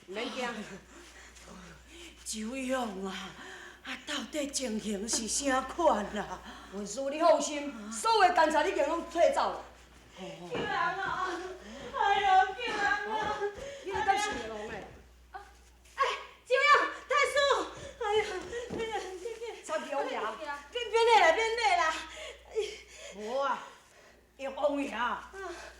免惊。周勇啊，到底情形是啥款啊？文书，你放心，所有的监察你已经拢退走了。救人啊！哎呦，救人啊！你是敢是龙诶？哎，周勇，太叔，哎呀，差点王爷，变来啦！无啊，王爷，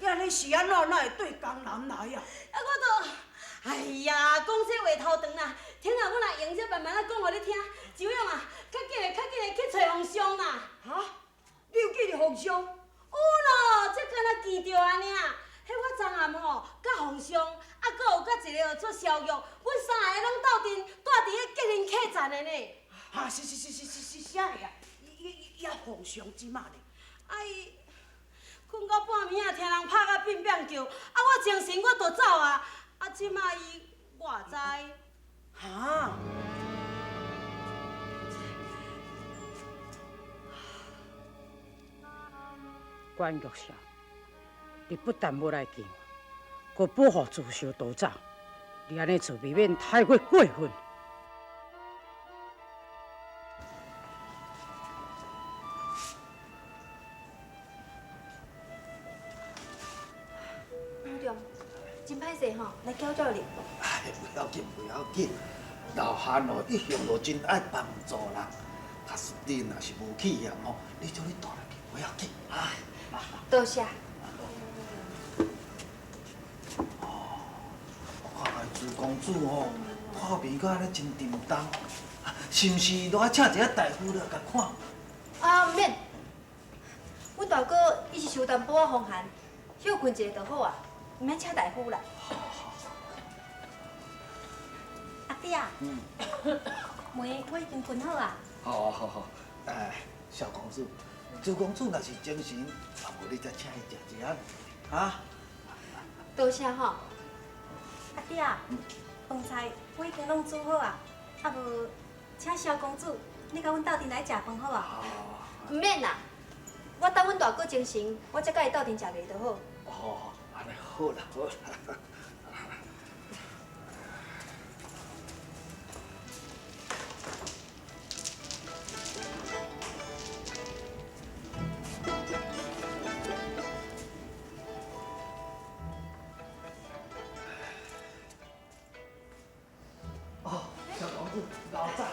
你安尼是安怎，哪会对江南来啊？我都，哎呀，讲这话头长啦，听下我来用这慢慢仔讲互你听。周勇啊，较紧的去找皇上啦。哈？你有记着皇上？有咯，这敢若记着啊尔。迄我昨暗吼，甲皇上，搁有甲一个做萧玉，阮三个拢斗阵住伫迄吉林客栈的呢。啊，是啥个啊？也皇上即马呢？伊困到半暝啊，听人拍甲乒乒叫，我精神我就走啊，即马伊我知。哈？关玉少，你不但无来见我，阁保护自首逃走，你安尼做未免太过过分。老丈，真歹势吼，来叫叫你。哎，不要紧，不要紧。老汉哦，一向都真爱帮助人。假使你若是无去嫌哦，你叫你带来去，不要紧啊。多谢。我看朱公主哦，看面甲安尼真沉重，是毋是都爱请一个大夫来甲看？啊，唔免，阮大哥伊是受淡薄仔风寒，休困一下就好啊，唔免请大夫啦。阿弟啊，梅我已经困好啊。好，哎，小公主，朱公主若是精神，啊，无你再请伊食一下，啊？多谢吼。阿弟啊，饭菜我已经拢煮好啊，无请萧公主，你甲阮斗阵来食饭好啊？唔免啦，我等阮大哥精神，我才甲伊斗阵食饭就好。哦，安尼好啦，好啦。哦，小公主，老早。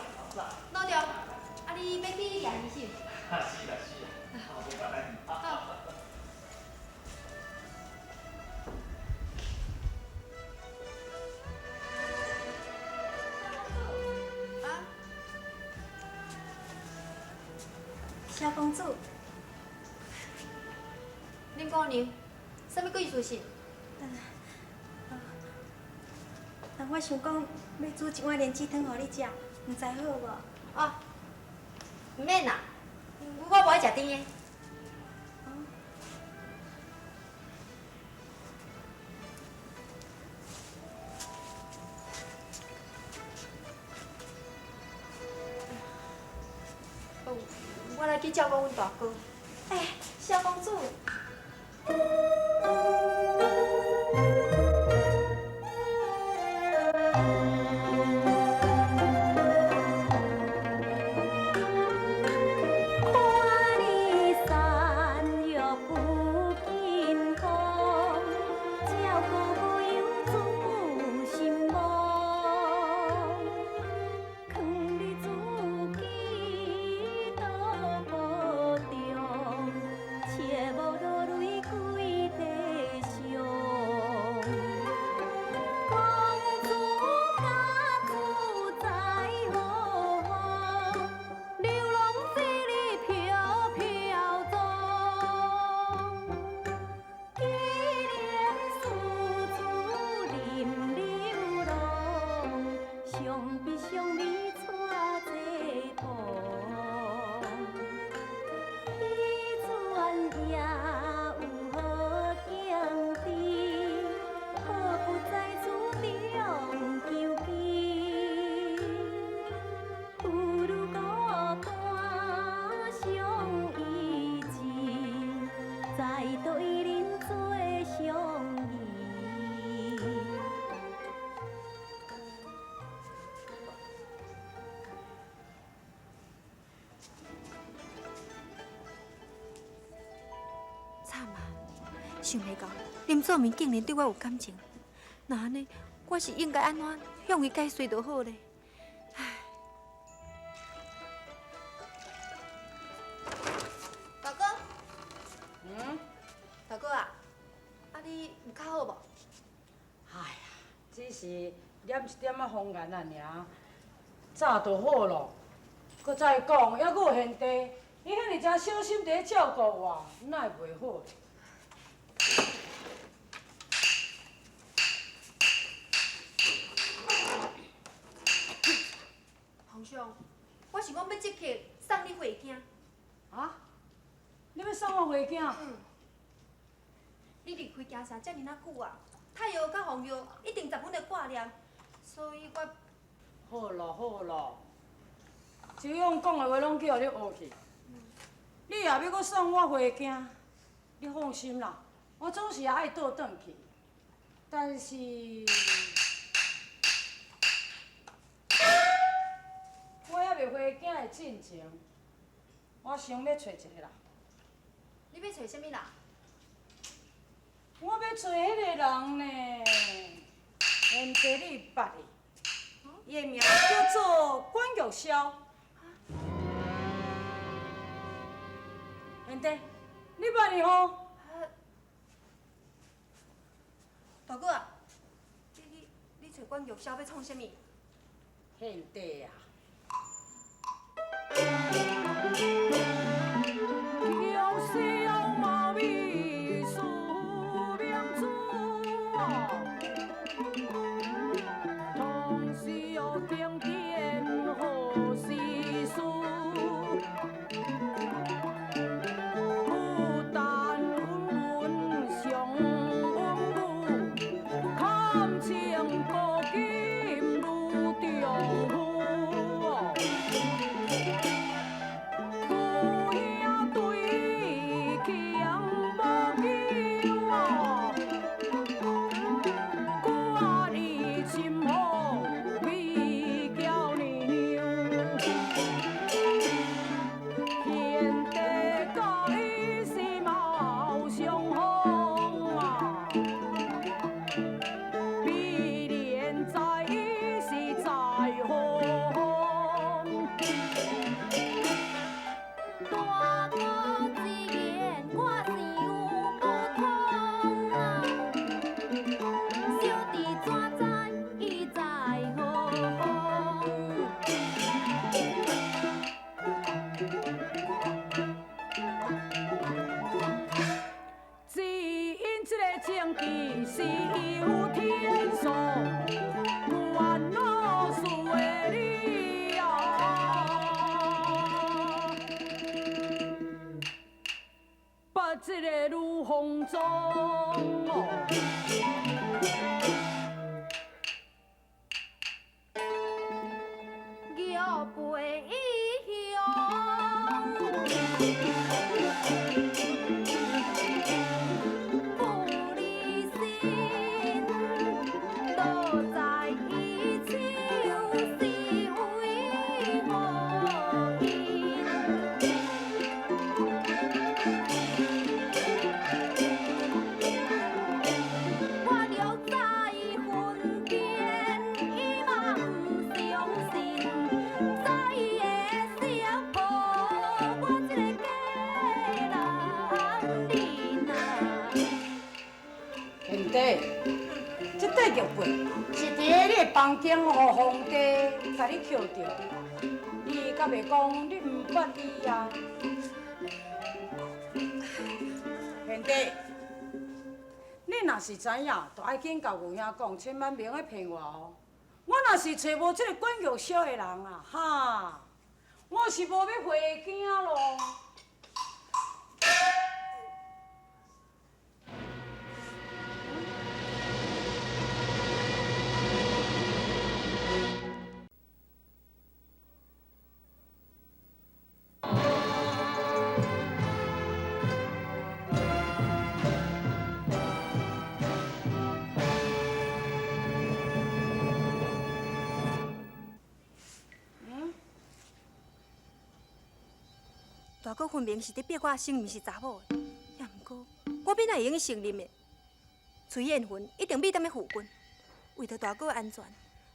老丈，啊你要去验医生？是啦，好，不办来。好。萧公主，恁姑娘，什么意思是？我想讲要煮一碗莲子汤互你食，唔知好无？哦，唔免啦，我无爱食甜的。我来去照顾阮大哥。哎，萧公主。无想袂到林作明竟然对我有感情，那安尼我是应该安怎向伊解释就好咧？唉，大哥，大哥啊，你有较好无？哎呀，只是染一点仔风眼啊尔，早就好咯。搁再讲，还佫有贤弟，伊遐尼诚小心伫咧照顾我，哪会袂好？皇上，我是讲要即刻送你回京。啊？你要送我回京？你离开京城遮尔仔久啊，太阳甲风药一定十分的挂念，所以我好咯好咯，周勇讲的话拢叫你学去。你若要搁送我回京，你放心啦，我总是爱倒转去。但是，我还未回京的进前，我想要找一个人。你要找啥物人？我要找迄个人呢，贤弟你捌伊？伊的名叫做关玉霄。贤弟，你捌伊吼？大哥啊，你找关玉霄要创啥物？贤弟啊！小毛米数量足啊，同是有点点好习俗。不但温文上温武，堪称古今如重负哦。这个女红妆哦，摇背乡，不离心，落在伊手是为何因？贤弟，这块玉佩是伫咧你的房间互皇帝甲你捡着，你敢袂讲你毋捌伊啊？贤弟，你若是知影，就爱紧甲牛兄讲，千万免个骗我哦。我若是找无这个管玉霄的人啊，哈，我是无要回京咯。大哥分明是伫逼我性命是查某的，也毋过我免会用去承认的。崔艳芬一定美踮咧附近，为着大哥的安全，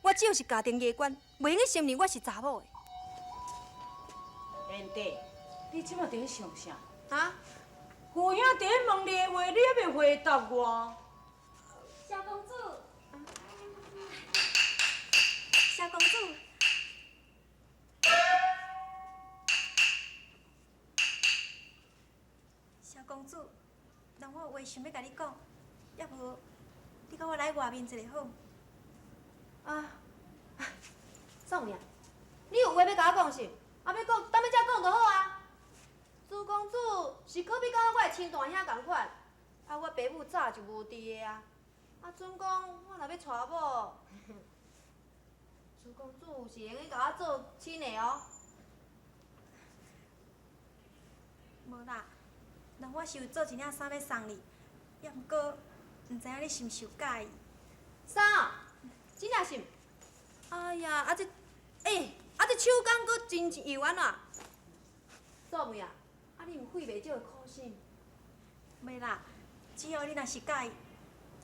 我只要是家庭议关，袂用去承认我是查某的。贤弟，你即马伫咧想啥？啊？父兄伫咧问你的话，你还袂回答我？小公主，小公主，小公主，人我有话想要甲你讲，要无你甲我来外面一下好？啊，宋命，你有话要甲我讲是？啊，要讲，等要才讲就好啊。朱公主是可比甲我的亲大兄同款，啊，我爸母早就无伫的啊。啊，准讲我若要娶某，朱公主是会用甲我做亲的哦。无啦，人我是有做一领衫要送你，也毋过毋知影你是毋是有介意？啥？真正是？哎呀，啊这，啊这手工阁真油安怎？做妹啊，啊你毋费袂少的苦心。袂啦，只要你若是介意，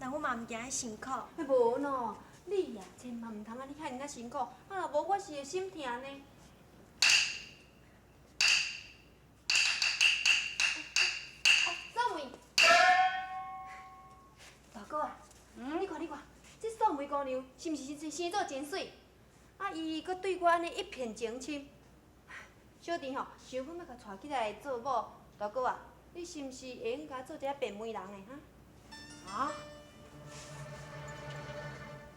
人我嘛毋惊你辛苦。无喏，你呀千万毋通安尼遐尔辛苦，啊若无我是会心疼呢。素梅，大哥啊，你看，这素梅姑娘是毋是生做真水？啊，伊阁对我安尼一片情深。小弟吼，想讲要甲带起来做某，大哥啊，你是毋是会用甲做一个变媒人的哈？啊？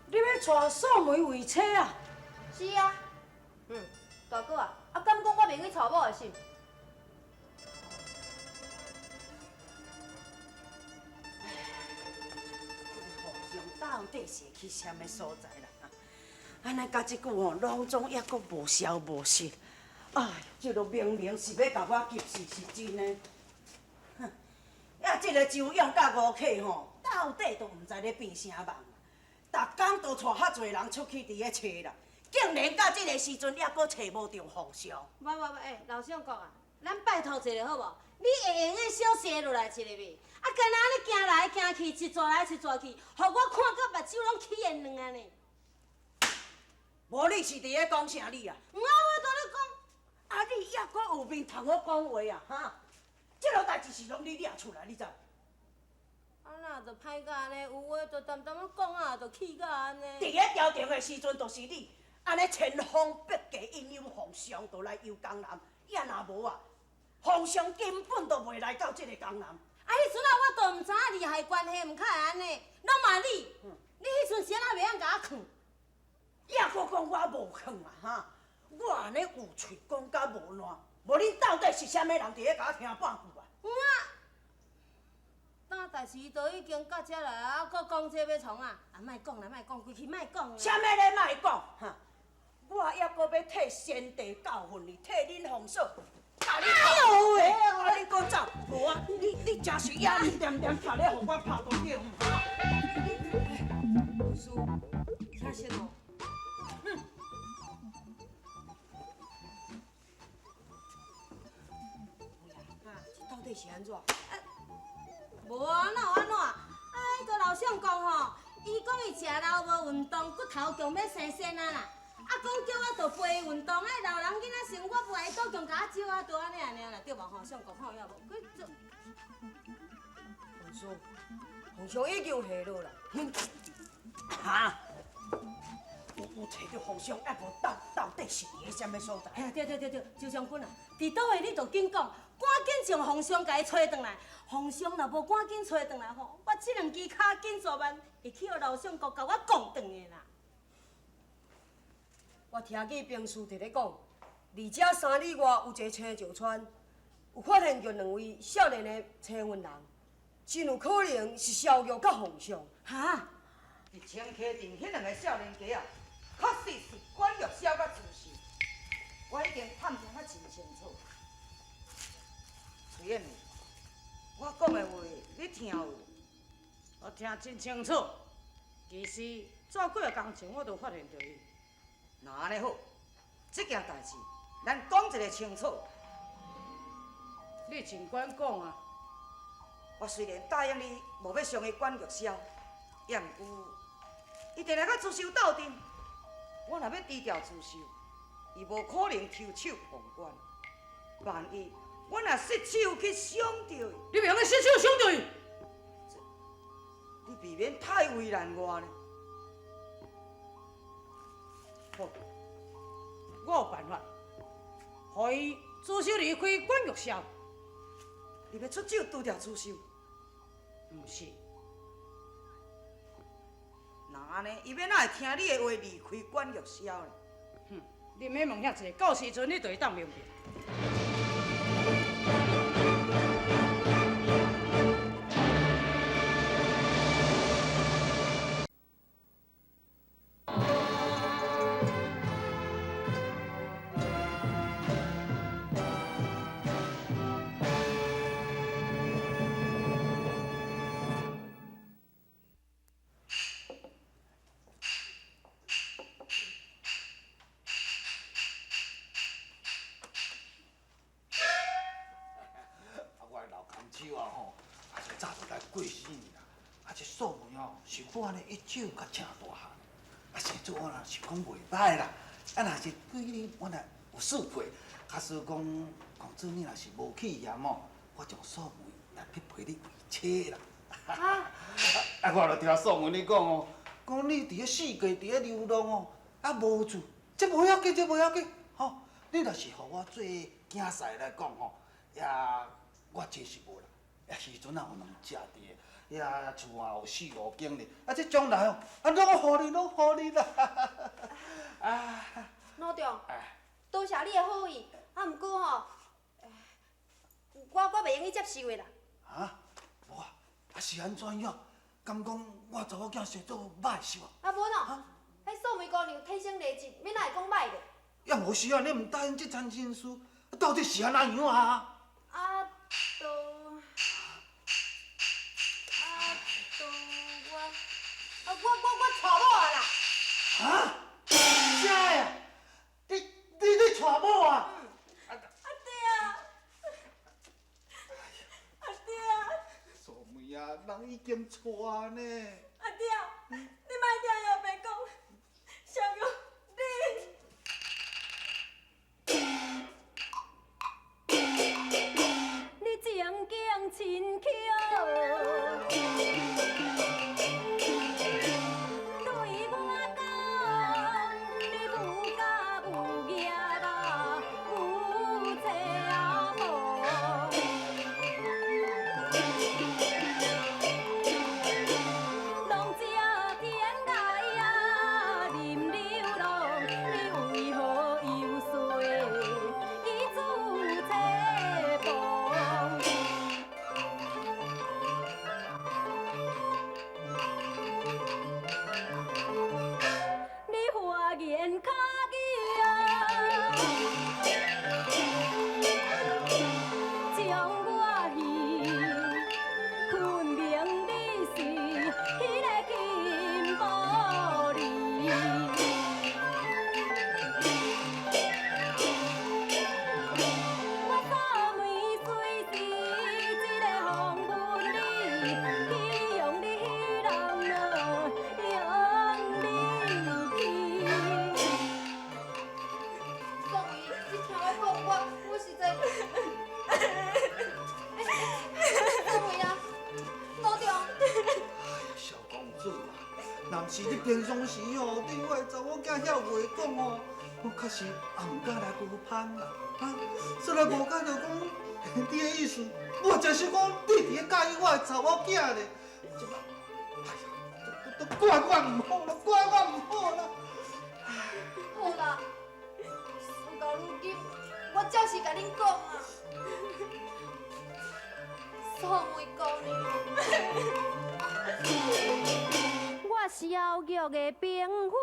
你要带素梅为妻啊？是啊，大哥啊，啊敢讲我袂去娶某的是？皇上到底是去什么所在啦？安尼甲即句吼，拢总抑阁无消无息。哎，这都明明是要甲我急死，是真的。哼，呀，这个周勇甲吴克吼，到底都毋知咧变啥梦。逐工都带遐侪人出去伫咧找啦，竟然到这个时阵抑阁找无着皇上。不，老相公啊，咱拜托一下好无？你会用个小歇落来一下袂？啊，干那安尼行来行去，一逝来一逝去，互我看到目睭拢起炎软啊呢。无你是伫咧讲啥你啊？我都咧讲，啊，你抑阁有面通我讲话啊？哈，这落代志是拢你抓出来，你知？啊那就歹甲安尼，有话就淡淡仔讲啊，就气甲安尼。伫咧朝廷的时阵，就是你安尼千方百计引诱皇上，都来游江南。也若无啊，皇上根本都袂来到这个江南。啊，迄阵啊，我都毋知影利害关系，毋较会安尼。拢嘛你，你迄阵是安怎袂晓甲我劝？也阁讲我无劝啊哈！我安尼有喙讲甲无烂，无恁到底是啥物人伫咧甲我听半句啊？但是伊都已经到遮来啊，搁讲这要创啊？啊，莫讲啦，莫讲，规气莫讲啦。啥物咧莫讲哈！我也阁要替先帝教训你，替恁皇上。哎呦喂！啊，你搁走？无啊！你真是野你点点拍咧，互我拍到叫。文书，请息哦。到底是安怎？无啊，哪有安怎？啊，迄个老相公吼，伊讲伊食老无运动，骨头强要生仙啊啦。啊，讲叫我着陪伊运动，哎，老人囡仔生活不爱倒强甲我招啊，就安尼啦，对无吼？相公看有无？佮做。皇上，皇上已经下落啦。哈？有找到皇上，还无到底是伫个什么所在？哎呀，对，周将军啊，伫倒位你着紧讲，赶紧将皇上家找回来。皇上若无赶紧找回来吼，我这两支脚紧做慢，会去互老相公甲我讲断的啦。我听见兵士伫咧讲，而这3里外有一个青石川，有发现着2位少年的青云人，真有可能是萧玉甲皇上。哈？伫青溪镇迄2个少年家啊，确实是管玉簫甲自事，我已经探听啊真清楚。崔燕妹，我讲的话你听有？我听真清楚。其实早几个工前我就发现到伊。那安尼好，这件代志咱讲一个清楚。你尽管讲啊。我虽然答应你无要上去管玉箫，也毋过，伊定来甲自修斗阵，我若要低调自修，伊无可能抽手旁观。万一我若失手去伤着伊，你袂用去失手伤着伊。你未免太为难我呢。好，我有办法，互伊自修离开管玉箫。你要出手拄着自修？毋是。那安尼，伊要哪会听你的话离开管玉箫呢？哼，你免问遐济，到时阵你就会当明白。手啊吼，啊是早就来过死去啦。啊这素梅吼，是我呢一手甲请大汉，啊生做我若是讲袂歹啦。啊若是对你我若有适配，假使讲公主你若是无气嫌吼，我将素梅来去陪你为妻啦。啊我著听素梅你讲哦，讲你伫咧四界伫咧流浪哦，啊无厝，这无要紧，这无要紧，吼。你若是互我做囝婿来讲吼，也我真是无啦。也时阵啊有能食伫，也厝啊有四五间哩。啊，这将来哦，啊拢互你，拢互你啦。啊，老丈，多谢你的好意，啊，毋过吼，我袂用去接受的啦。啊，无啊，啊是安怎样？敢讲我查某囝生做歹是无？啊，无喏，迄素梅姑娘天生丽质，免哪会讲歹的？也无是啊，你毋答应这餐亲事，到底是安怎样啊？啊，都我娶某啊啦！啊？啥呀？你娶某啊？阿爹啊！阿爹啊！素梅啊，人已经娶呢。阿爹，你莫听姚白讲，小玉你情景真巧，对我讲，你有家有业啊，有妻啊某，拢只天涯啊，任流浪，你为何又随伊自妻房？你花言巧语啊，将我戏困明你是迄个金宝莉。我素梅虽是一个风文里，希望你人用你去。素梅，你听我讲，我实在，素梅啊，老丈。小公主啊，若毋是你平常时吼对我的查某囝遐话讲哦，我确实也毋敢来孤攀啦。啊，虽然无敢着讲你的意思，我就是讲你伫咧介意我的查某囝咧。即摆，哎呀，都怪我毋好啦，怪我毋好啦。好啦，事到如今，我照是甲恁讲啊，素梅姑娘，我小玉的嫔妃。